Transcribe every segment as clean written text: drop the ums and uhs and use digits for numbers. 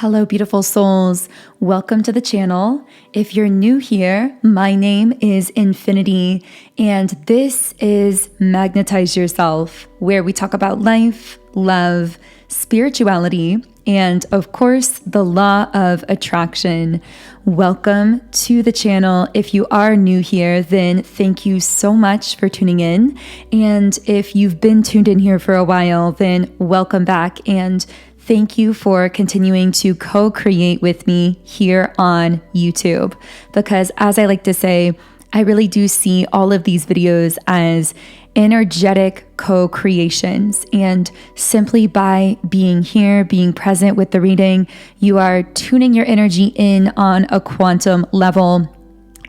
Hello, beautiful souls. Welcome to the channel. If you're new here, my name is Infinity, and this is Magnetize Yourself, where we talk about life, love, spirituality, and of course, the law of attraction. Welcome to the channel. If you are new here, then thank you so much for tuning in. And if you've been tuned in here for a while, then welcome back. And thank you for continuing to co-create with me here on YouTube, because as I like to say, I really do see all of these videos as energetic co-creations. And simply by being here, being present with the reading, you are tuning your energy in on a quantum level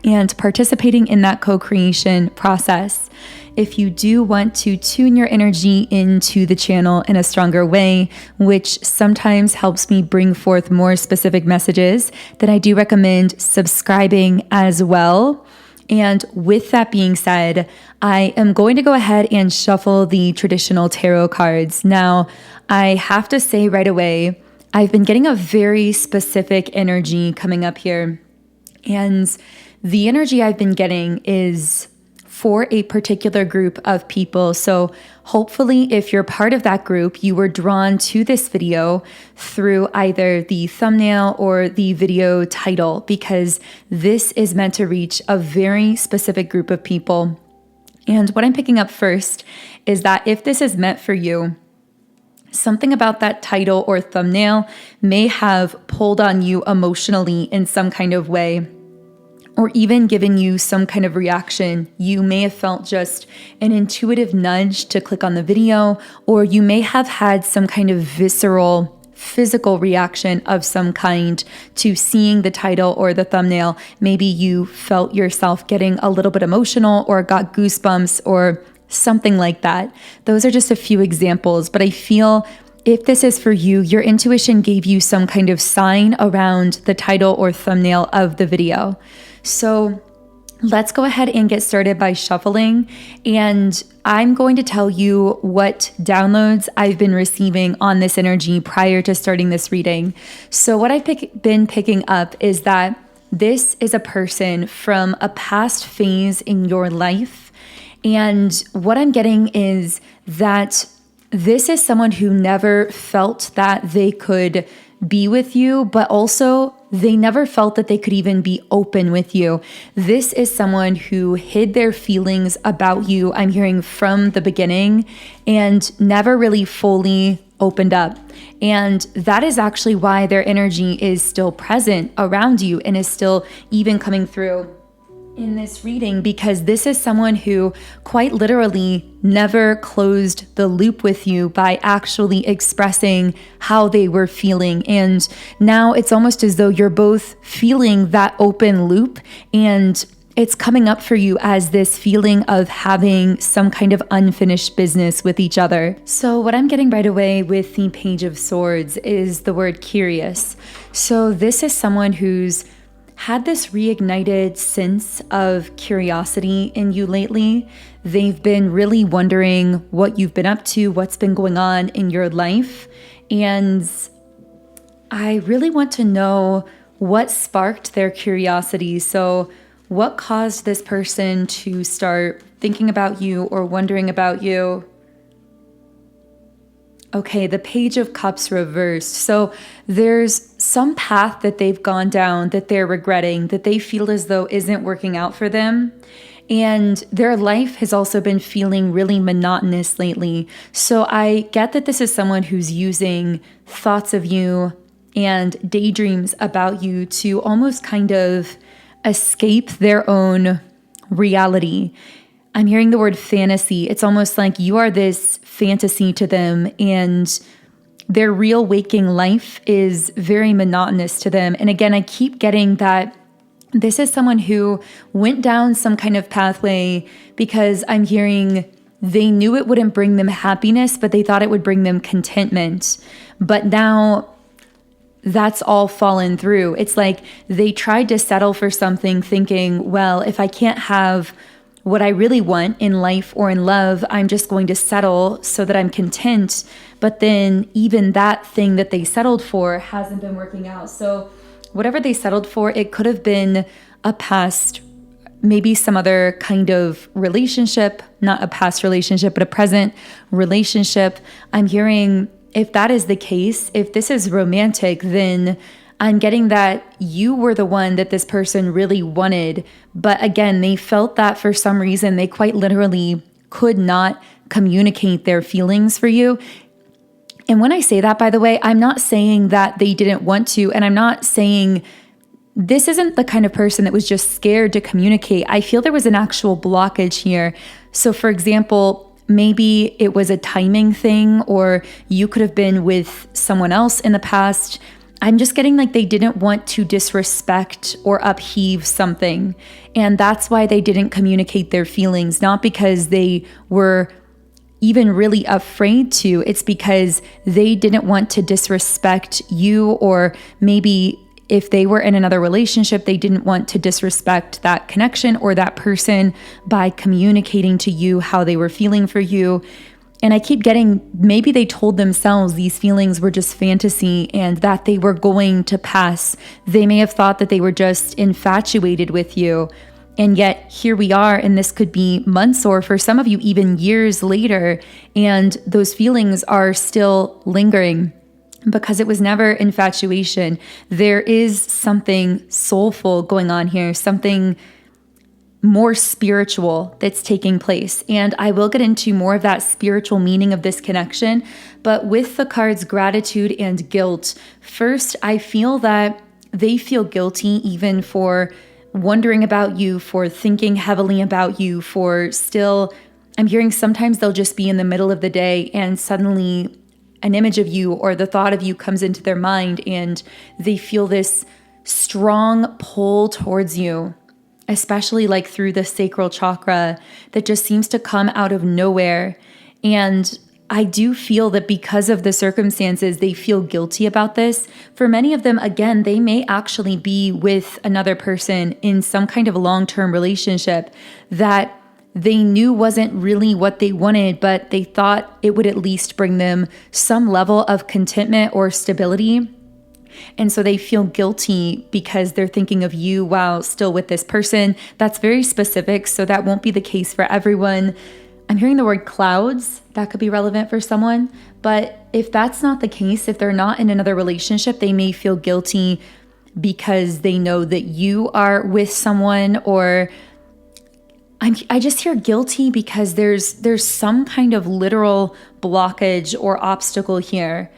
and participating in that co-creation process. If you do want to tune your energy into the channel in a stronger way, which sometimes helps me bring forth more specific messages, then I do recommend subscribing as well. And with that being said, I am going to go ahead and shuffle the traditional tarot cards. Now, I have to say right away, I've been getting a very specific energy coming up here. And the energy I've been getting is for a particular group of people. So hopefully if you're part of that group, you were drawn to this video through either the thumbnail or the video title, because this is meant to reach a very specific group of people. And what I'm picking up first is that if this is meant for you, something about that title or thumbnail may have pulled on you emotionally in some kind of way, or even given you some kind of reaction. You may have felt just an intuitive nudge to click on the video, or you may have had some kind of visceral physical reaction of some kind to seeing the title or the thumbnail. Maybe you felt yourself getting a little bit emotional or got goosebumps or something like that. Those are just a few examples, but I feel if this is for you, your intuition gave you some kind of sign around the title or thumbnail of the video. So let's go ahead and get started by shuffling, and I'm going to tell you what downloads I've been receiving on this energy prior to starting this reading. So what I've been picking up is that this is a person from a past phase in your life, and what I'm getting is that this is someone who never felt that they could be with you, but also they never felt that they could even be open with you. This is someone who hid their feelings about you, I'm hearing from the beginning, and never really fully opened up. And that is actually why their energy is still present around you and is still even coming through in this reading, because this is someone who quite literally never closed the loop with you by actually expressing how they were feeling. And now it's almost as though you're both feeling that open loop, and it's coming up for you as this feeling of having some kind of unfinished business with each other. So what I'm getting right away with the Page of Swords is the word curious. So this is someone who's had this reignited sense of curiosity in you lately. They've been really wondering what you've been up to, what's been going on in your life. And I really want to know what sparked their curiosity. So what caused this person to start thinking about you or wondering about you? Okay, the Page of Cups reversed. So there's some path that they've gone down that they're regretting, that they feel as though isn't working out for them. And their life has also been feeling really monotonous lately. So I get that this is someone who's using thoughts of you and daydreams about you to almost kind of escape their own reality. I'm hearing the word fantasy. It's almost like you are this fantasy to them, and their real waking life is very monotonous to them. And again, I keep getting that this is someone who went down some kind of pathway because I'm hearing they knew it wouldn't bring them happiness, but they thought it would bring them contentment. But now that's all fallen through. It's like they tried to settle for something thinking, well, if I can't have what I really want in life or in love, I'm just going to settle so that I'm content. But then even that thing that they settled for hasn't been working out. So whatever they settled for, it could have been a past, maybe some other kind of relationship, not a past relationship, but a present relationship. I'm hearing, if that is the case, if this is romantic, then I'm getting that you were the one that this person really wanted. But again, they felt that for some reason, they quite literally could not communicate their feelings for you. And when I say that, by the way, I'm not saying that they didn't want to, and I'm not saying this isn't the kind of person that was just scared to communicate. I feel there was an actual blockage here. So for example, maybe it was a timing thing, or you could have been with someone else in the past. I'm just getting like they didn't want to disrespect or upheave something. And that's why they didn't communicate their feelings, not because they were even really afraid to. It's because they didn't want to disrespect you, or maybe if they were in another relationship, they didn't want to disrespect that connection or that person by communicating to you how they were feeling for you. And I keep getting, maybe they told themselves these feelings were just fantasy and that they were going to pass. They may have thought that they were just infatuated with you. And yet here we are, and this could be months, or for some of you, even years later, and those feelings are still lingering because it was never infatuation. There is something soulful going on here, something more spiritual that's taking place. And I will get into more of that spiritual meaning of this connection. But with the cards gratitude and guilt, first, I feel that they feel guilty even for wondering about you, for thinking heavily about you, for still, I'm hearing sometimes they'll just be in the middle of the day and suddenly an image of you or the thought of you comes into their mind and they feel this strong pull towards you, especially like through the sacral chakra that just seems to come out of nowhere. And I do feel that because of the circumstances, they feel guilty about this. For many of them, again, they may actually be with another person in some kind of long-term relationship that they knew wasn't really what they wanted, but they thought it would at least bring them some level of contentment or stability. And so they feel guilty because they're thinking of you while still with this person. That's very specific, so that won't be the case for everyone. I'm hearing the word clouds. That could be relevant for someone. But if that's not the case, if they're not in another relationship, they may feel guilty because they know that you are with someone, or I just hear guilty because there's some kind of literal blockage or obstacle here.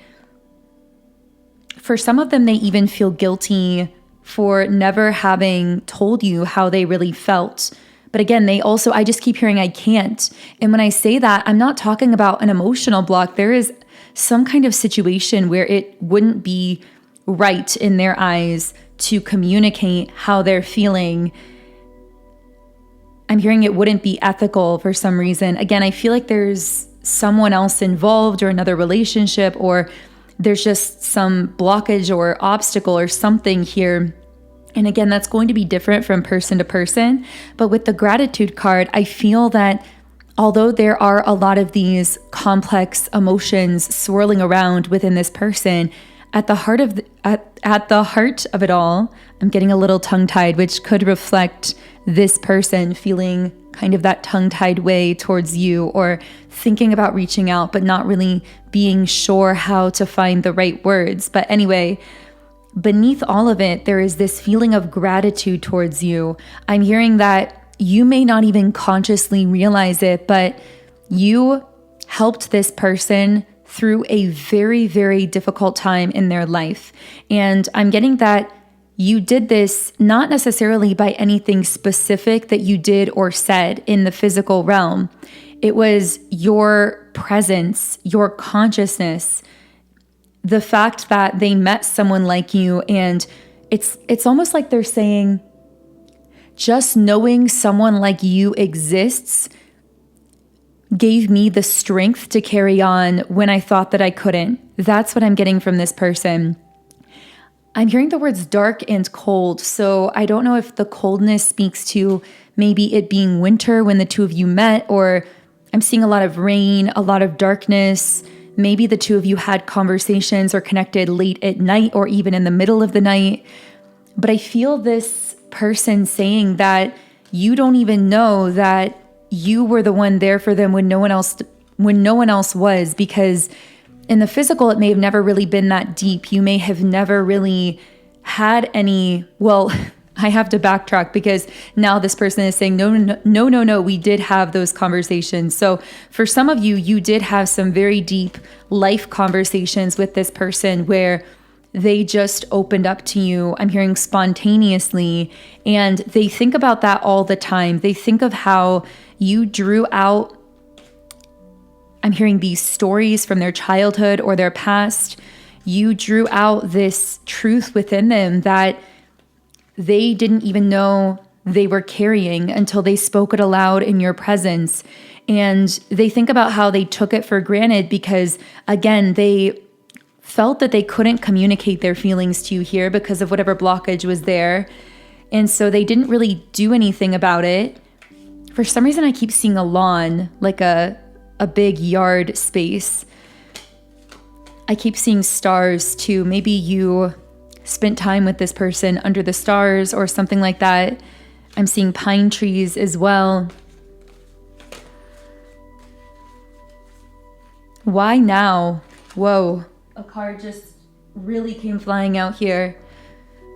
For some of them, they even feel guilty for never having told you how they really felt. But again, I just keep hearing I can't. And when I say that, I'm not talking about an emotional block. There is some kind of situation where it wouldn't be right in their eyes to communicate how they're feeling. I'm hearing it wouldn't be ethical for some reason. Again, I feel like there's someone else involved or another relationship, or there's just some blockage or obstacle or something here. And again, that's going to be different from person to person. But with the gratitude card, I feel that although there are a lot of these complex emotions swirling around within this person, at the heart of it all, I'm getting a little tongue-tied, which could reflect this person feeling kind of that tongue-tied way towards you, or thinking about reaching out, but not really being sure how to find the right words. But anyway, beneath all of it, there is this feeling of gratitude towards you. I'm hearing that you may not even consciously realize it, but you helped this person through a very, very difficult time in their life. And I'm getting that you did this not necessarily by anything specific that you did or said in the physical realm. It was your presence, your consciousness, the fact that they met someone like you. And it's almost like they're saying, just knowing someone like you exists gave me the strength to carry on when I thought that I couldn't. That's what I'm getting from this person. I'm hearing the words dark and cold. So I don't know if the coldness speaks to maybe it being winter when the two of you met, or I'm seeing a lot of rain, a lot of darkness. Maybe the two of you had conversations or connected late at night or even in the middle of the night. But I feel this person saying that you don't even know that you were the one there for them when no one else was, because in the physical, it may have never really been that deep. You may have never really had any, well, I have to backtrack because now this person is saying, no, we did have those conversations. So for some of you, you did have some very deep life conversations with this person where they just opened up to you. I'm hearing spontaneously, and they think about that all the time. They think of how you drew out, I'm hearing these stories from their childhood or their past. You drew out this truth within them that they didn't even know they were carrying until they spoke it aloud in your presence. And they think about how they took it for granted because, again, they felt that they couldn't communicate their feelings to you here because of whatever blockage was there. And so they didn't really do anything about it. For some reason, I keep seeing a lawn, like a big yard space. I keep seeing stars too. Maybe you spent time with this person under the stars or something like that. I'm seeing pine trees as well. Why now? Whoa. A card just really came flying out here.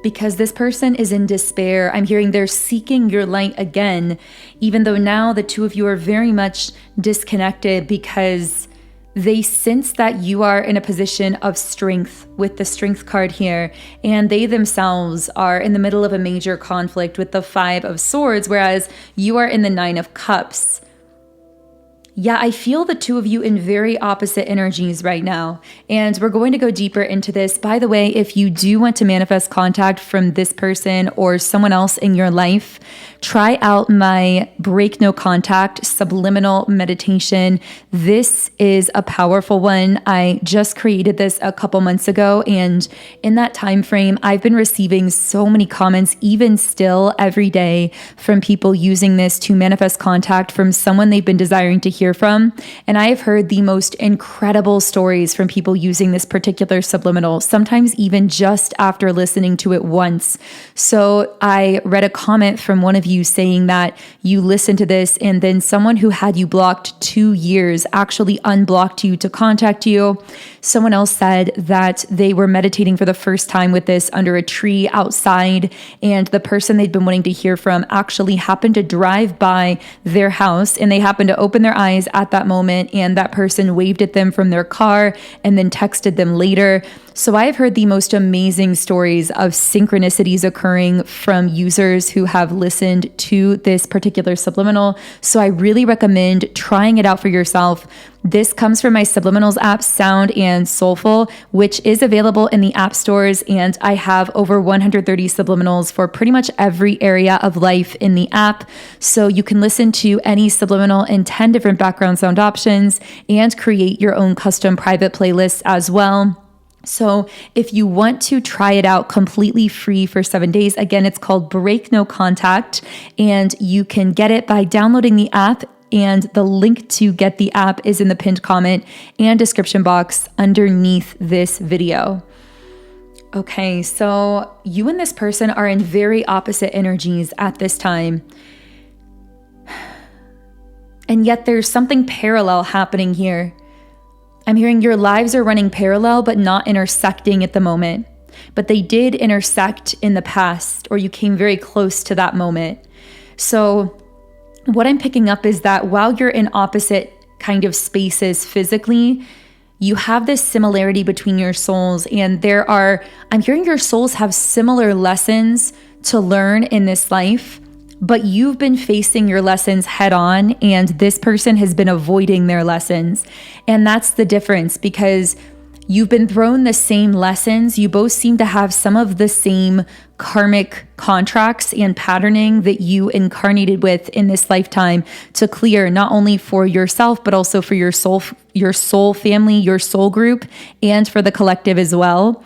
Because this person is in despair. I'm hearing they're seeking your light again, even though now the two of you are very much disconnected because they sense that you are in a position of strength with the strength card here, and they themselves are in the middle of a major conflict with the 5 of Swords, whereas you are in the 9 of Cups. Yeah, I feel the two of you in very opposite energies right now, and we're going to go deeper into this. By the way, if you do want to manifest contact from this person or someone else in your life, try out my Break No Contact Subliminal meditation. This is a powerful one. I just created this a couple months ago, and in that time frame, I've been receiving so many comments, even still every day, from people using this to manifest contact from someone they've been desiring to hear from. And I have heard the most incredible stories from people using this particular subliminal, sometimes even just after listening to it once. So I read a comment from one of you saying that you listened to this and then someone who had you blocked 2 years actually unblocked you to contact you. Someone else said that they were meditating for the first time with this under a tree outside, and the person they'd been wanting to hear from actually happened to drive by their house, and they happened to open their eyes at that moment, and that person waved at them from their car and then texted them later. So I've heard the most amazing stories of synchronicities occurring from users who have listened to this particular subliminal. So I really recommend trying it out for yourself. This comes from my Subliminals app, Sound and Soulful, which is available in the app stores. And I have over 130 subliminals for pretty much every area of life in the app. So you can listen to any subliminal in 10 different background sound options and create your own custom private playlists as well. So if you want to try it out completely free for 7 days, again, it's called Break No Contact, and you can get it by downloading the app, and the link to get the app is in the pinned comment and description box underneath this video. Okay, so you and this person are in very opposite energies at this time. And yet there's something parallel happening here. I'm hearing your lives are running parallel, but not intersecting at the moment. But they did intersect in the past, or you came very close to that moment. So what I'm picking up is that while you're in opposite kind of spaces physically, you have this similarity between your souls. And I'm hearing your souls have similar lessons to learn in this life, but you've been facing your lessons head on, and this person has been avoiding their lessons. And that's the difference, because you've been thrown the same lessons. You both seem to have some of the same karmic contracts and patterning that you incarnated with in this lifetime to clear, not only for yourself, but also for your soul family, your soul group, and for the collective as well.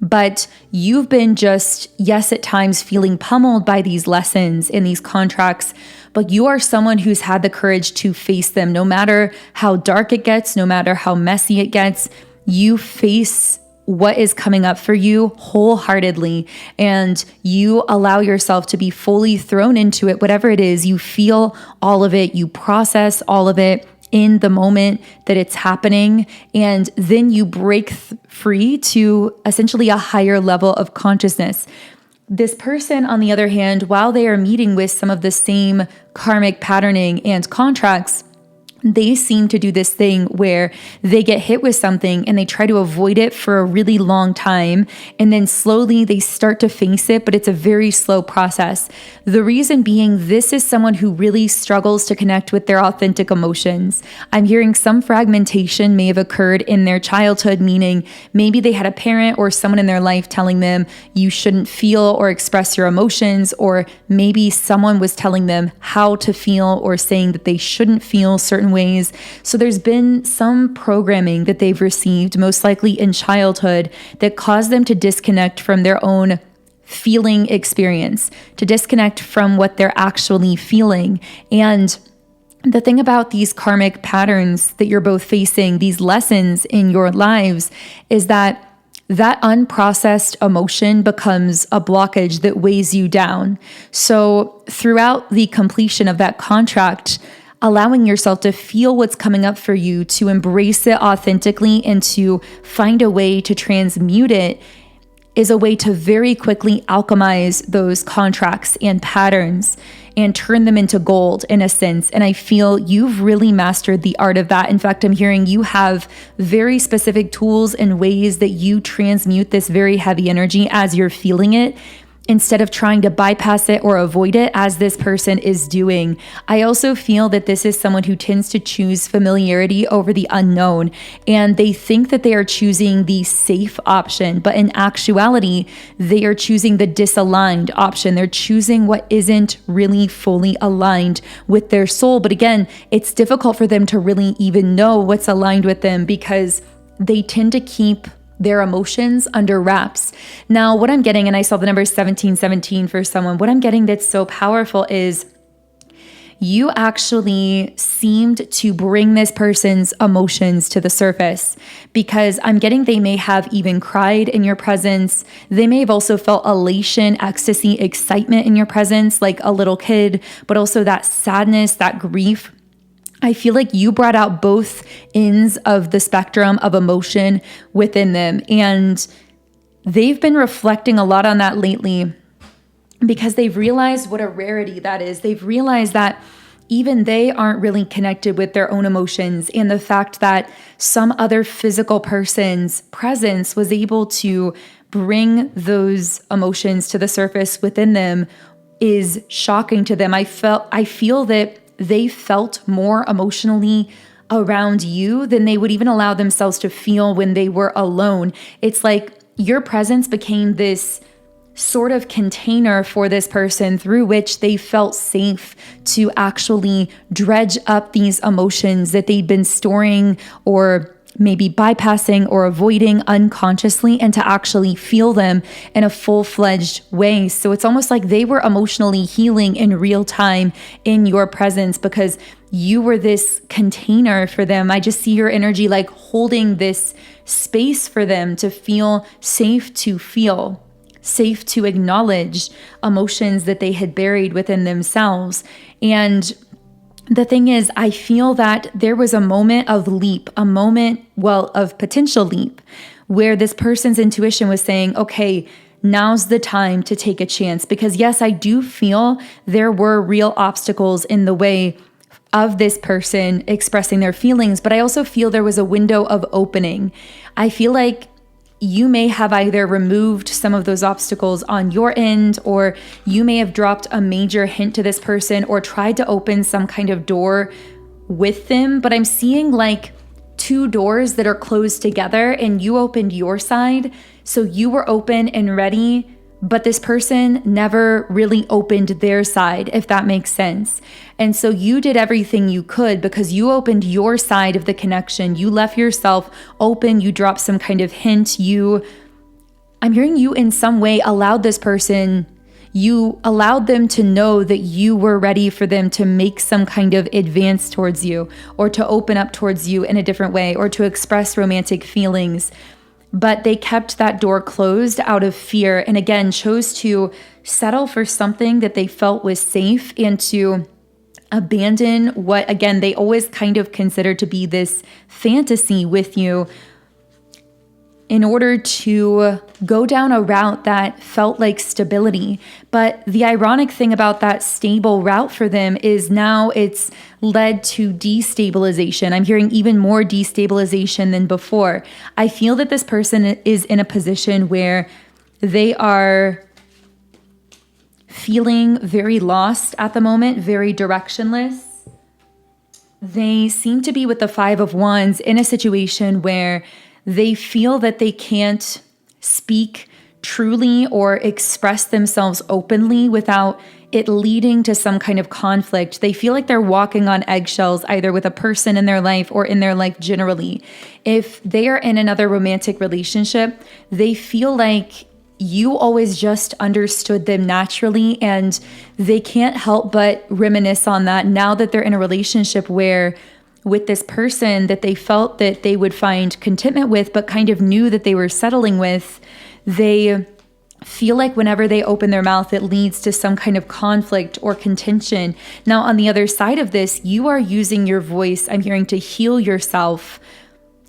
but you've been just, yes, at times feeling pummeled by these lessons and these contracts, but you are someone who's had the courage to face them. No matter how dark it gets, no matter how messy it gets, you face what is coming up for you wholeheartedly, and you allow yourself to be fully thrown into it, whatever it is. You feel all of it, you process all of it in the moment that it's happening, and then you break free to essentially a higher level of consciousness. This person, on the other hand, while they are meeting with some of the same karmic patterning and contracts, they seem to do this thing where they get hit with something and they try to avoid it for a really long time. And then slowly they start to face it, but it's a very slow process. The reason being, this is someone who really struggles to connect with their authentic emotions. I'm hearing some fragmentation may have occurred in their childhood, meaning maybe they had a parent or someone in their life telling them you shouldn't feel or express your emotions, or maybe someone was telling them how to feel or saying that they shouldn't feel certain ways. So there's been some programming that they've received, most likely in childhood, that caused them to disconnect from their own feeling experience, to disconnect from what they're actually feeling. And the thing about these karmic patterns that you're both facing, these lessons in your lives, is that unprocessed emotion becomes a blockage that weighs you down. So throughout the completion of that contract, allowing yourself to feel what's coming up for you, to embrace it authentically, and to find a way to transmute it is a way to very quickly alchemize those contracts and patterns and turn them into gold in a sense. And I feel you've really mastered the art of that. In fact, I'm hearing you have very specific tools and ways that you transmute this very heavy energy as you're feeling it, instead of trying to bypass it or avoid it as this person is doing. I also feel that this is someone who tends to choose familiarity over the unknown, and they think that they are choosing the safe option, but in actuality, they are choosing the disaligned option. They're choosing what isn't really fully aligned with their soul. But again, it's difficult for them to really even know what's aligned with them because they tend to keep their emotions under wraps. Now, what I'm getting, and I saw the number 1717 for someone, what I'm getting that's so powerful is you actually seemed to bring this person's emotions to the surface, because I'm getting they may have even cried in your presence. They may have also felt elation, ecstasy, excitement in your presence, like a little kid, but also that sadness, that grief. I feel like you brought out both ends of the spectrum of emotion within them. And they've been reflecting a lot on that lately because they've realized what a rarity that is. They've realized that even they aren't really connected with their own emotions. And the fact that some other physical person's presence was able to bring those emotions to the surface within them is shocking to them. I feel that they felt more emotionally around you than they would even allow themselves to feel when they were alone. It's like your presence became this sort of container for this person through which they felt safe to actually dredge up these emotions that they'd been storing or maybe bypassing or avoiding unconsciously, and to actually feel them in a full-fledged way. So it's almost like they were emotionally healing in real time in your presence because you were this container for them. I just see your energy like holding this space for them to feel safe, to feel safe, to acknowledge emotions that they had buried within themselves. And the thing is, I feel that there was a moment of leap, of potential leap, where this person's intuition was saying, okay, now's the time to take a chance. Because yes, I do feel there were real obstacles in the way of this person expressing their feelings, but I also feel there was a window of opening. I feel like you may have either removed some of those obstacles on your end, or you may have dropped a major hint to this person or tried to open some kind of door with them. But I'm seeing like two doors that are closed together, and you opened your side. So you were open and ready, but this person never really opened their side, if that makes sense. And so you did everything you could because you opened your side of the connection. You left yourself open. You dropped some kind of hint. I'm hearing you in some way you allowed them to know that you were ready for them to make some kind of advance towards you, or to open up towards you in a different way, or to express romantic feelings. But they kept that door closed out of fear, and again, chose to settle for something that they felt was safe, and to abandon what, again, they always kind of considered to be this fantasy with you, in order to go down a route that felt like stability. But the ironic thing about that stable route for them is now it's led to destabilization. I'm hearing even more destabilization than before. I feel that this person is in a position where they are feeling very lost at the moment, very directionless. They seem to be with the Five of Wands in a situation where they feel that they can't speak truly or express themselves openly without it leading to some kind of conflict. They feel like they're walking on eggshells, either with a person in their life or in their life generally. If they are in another romantic relationship, they feel like you always just understood them naturally, and they can't help but reminisce on that now that they're in a relationship where with this person that they felt that they would find contentment with, but kind of knew that they were settling with. They feel like whenever they open their mouth, it leads to some kind of conflict or contention. Now, on the other side of this, you are using your voice, I'm hearing, to heal yourself.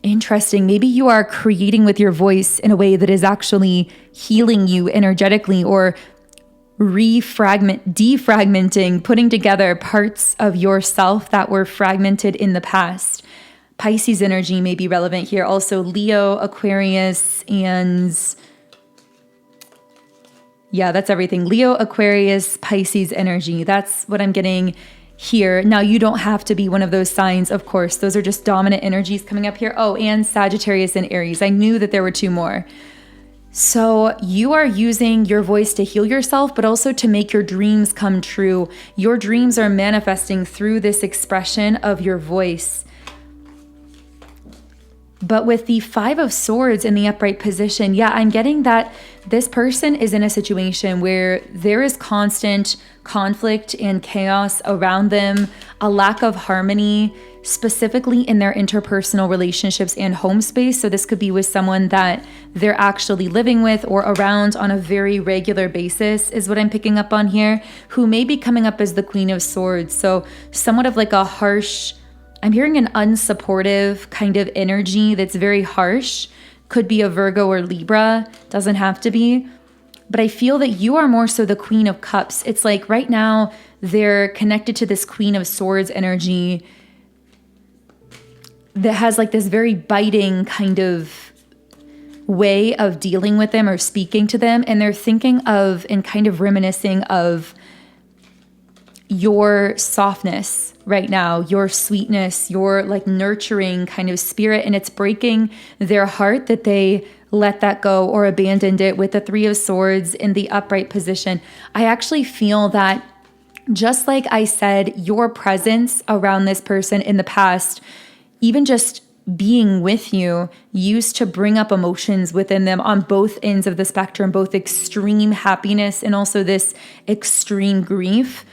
Interesting. Maybe you are creating with your voice in a way that is actually healing you energetically, or defragmenting, putting together parts of yourself that were fragmented in the past. Pisces energy may be relevant here. Also Leo, Aquarius, and yeah, that's everything. Leo, Aquarius, Pisces energy. That's what I'm getting here. Now, you don't have to be one of those signs, of course. Those are just dominant energies coming up here. Oh, and Sagittarius and Aries. I knew that there were two more. So you are using your voice to heal yourself, but also to make your dreams come true. Your dreams are manifesting through this expression of your voice. But with the Five of Swords in the upright position, yeah, I'm getting that this person is in a situation where there is constant conflict and chaos around them, a lack of harmony, specifically in their interpersonal relationships and home space. So this could be with someone that they're actually living with or around on a very regular basis, is what I'm picking up on here, who may be coming up as the Queen of Swords. So somewhat of like a harsh, I'm hearing an unsupportive kind of energy that's very harsh. Could be a Virgo or Libra, doesn't have to be. But I feel that you are more so the Queen of Cups. It's like right now they're connected to this Queen of Swords energy that has like this very biting kind of way of dealing with them or speaking to them. And they're thinking of and kind of reminiscing of your softness right now, your sweetness, your like nurturing kind of spirit. And it's breaking their heart that they let that go or abandoned it with the Three of Swords in the upright position. I actually feel that, just like I said, your presence around this person in the past, even just being with you, used to bring up emotions within them on both ends of the spectrum, both extreme happiness and also this extreme grief.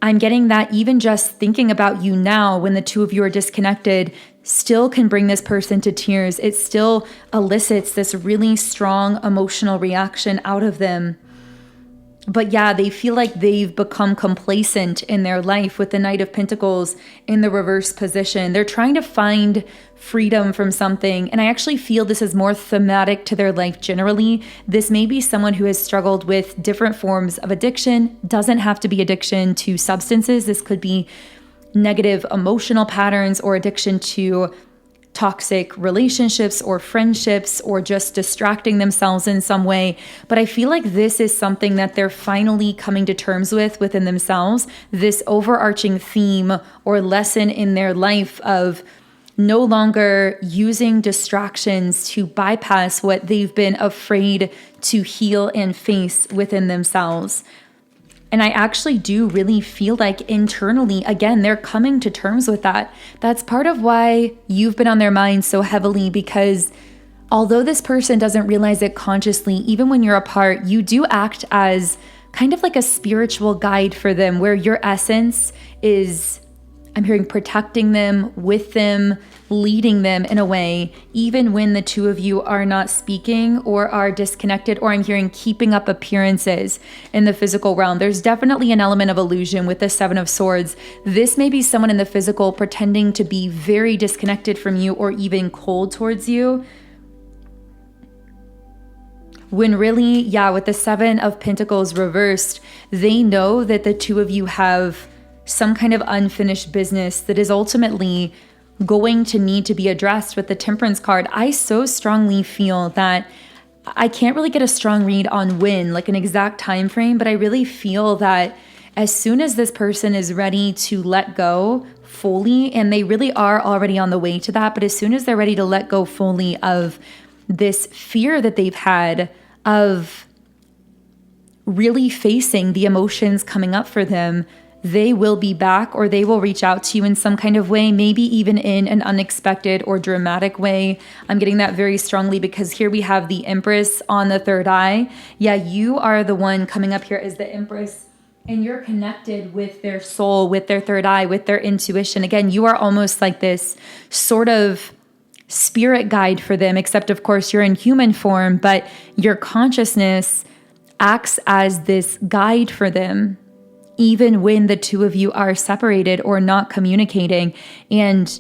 I'm getting that even just thinking about you now, when the two of you are disconnected, still can bring this person to tears. It still elicits this really strong emotional reaction out of them. But yeah, they feel like they've become complacent in their life with the Knight of Pentacles in the reverse position. They're trying to find freedom from something. And I actually feel this is more thematic to their life generally. This may be someone who has struggled with different forms of addiction. Doesn't have to be addiction to substances. This could be negative emotional patterns or addiction to toxic relationships or friendships, or just distracting themselves in some way. But I feel like this is something that they're finally coming to terms with within themselves, this overarching theme or lesson in their life of no longer using distractions to bypass what they've been afraid to heal and face within themselves. And I actually do really feel like internally, again, they're coming to terms with that. That's part of why you've been on their mind so heavily, because although this person doesn't realize it consciously, even when you're apart, you do act as kind of like a spiritual guide for them, where your essence is, I'm hearing, protecting them, with them, leading them in a way, even when the two of you are not speaking or are disconnected, or I'm hearing keeping up appearances in the physical realm. There's definitely an element of illusion with the Seven of Swords. This may be someone in the physical pretending to be very disconnected from you or even cold towards you, when really, yeah, with the Seven of Pentacles reversed, they know that the two of you have some kind of unfinished business that is ultimately going to need to be addressed with the Temperance card. I so strongly feel that I can't really get a strong read on when, like an exact time frame, but I really feel that as soon as this person is ready to let go fully, and they really are already on the way to that, but as soon as they're ready to let go fully of this fear that they've had of really facing the emotions coming up for them, they will be back, or they will reach out to you in some kind of way, maybe even in an unexpected or dramatic way. I'm getting that very strongly because here we have the Empress on the third eye. Yeah, you are the one coming up here as the Empress, and you're connected with their soul, with their third eye, with their intuition. Again, you are almost like this sort of spirit guide for them, except of course you're in human form, but your consciousness acts as this guide for them, even when the two of you are separated or not communicating. And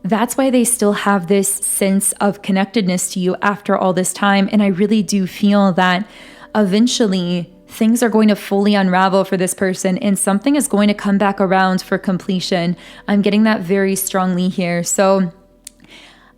that's why they still have this sense of connectedness to you after all this time. And I really do feel that eventually things are going to fully unravel for this person, and something is going to come back around for completion. I'm getting that very strongly here. So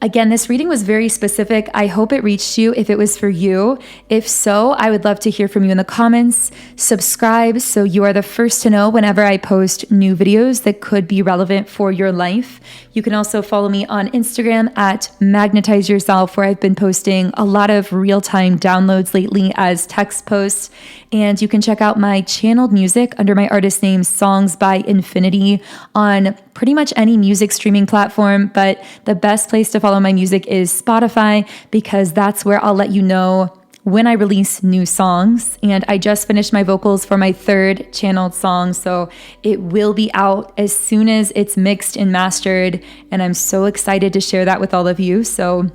again, this reading was very specific. I hope it reached you if it was for you. If so, I would love to hear from you in the comments. Subscribe so you are the first to know whenever I post new videos that could be relevant for your life. You can also follow me on Instagram at Magnetize Yourself, where I've been posting a lot of real-time downloads lately as text posts. And you can check out my channeled music under my artist name Songs by Infinity on pretty much any music streaming platform, but the best place to follow my music is Spotify, because that's where I'll let you know when I release new songs. And I just finished my vocals for my third channeled song, so it will be out as soon as it's mixed and mastered, and I'm so excited to share that with all of you. So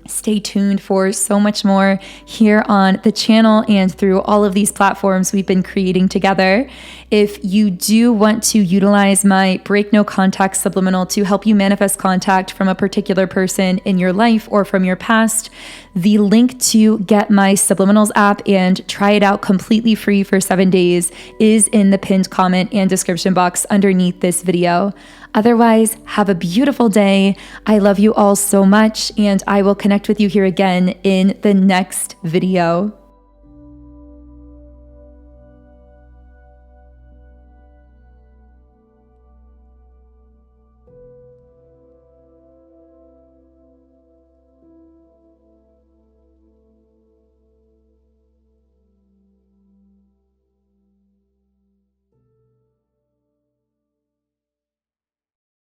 stay tuned for so much more here on the channel and through all of these platforms we've been creating together. If you do want to utilize my Break No Contact Subliminal to help you manifest contact from a particular person in your life or from your past, the link to get my Subliminals app and try it out completely free for 7 days is in the pinned comment and description box underneath this video. Otherwise, have a beautiful day. I love you all so much, and I will connect with you here again in the next video.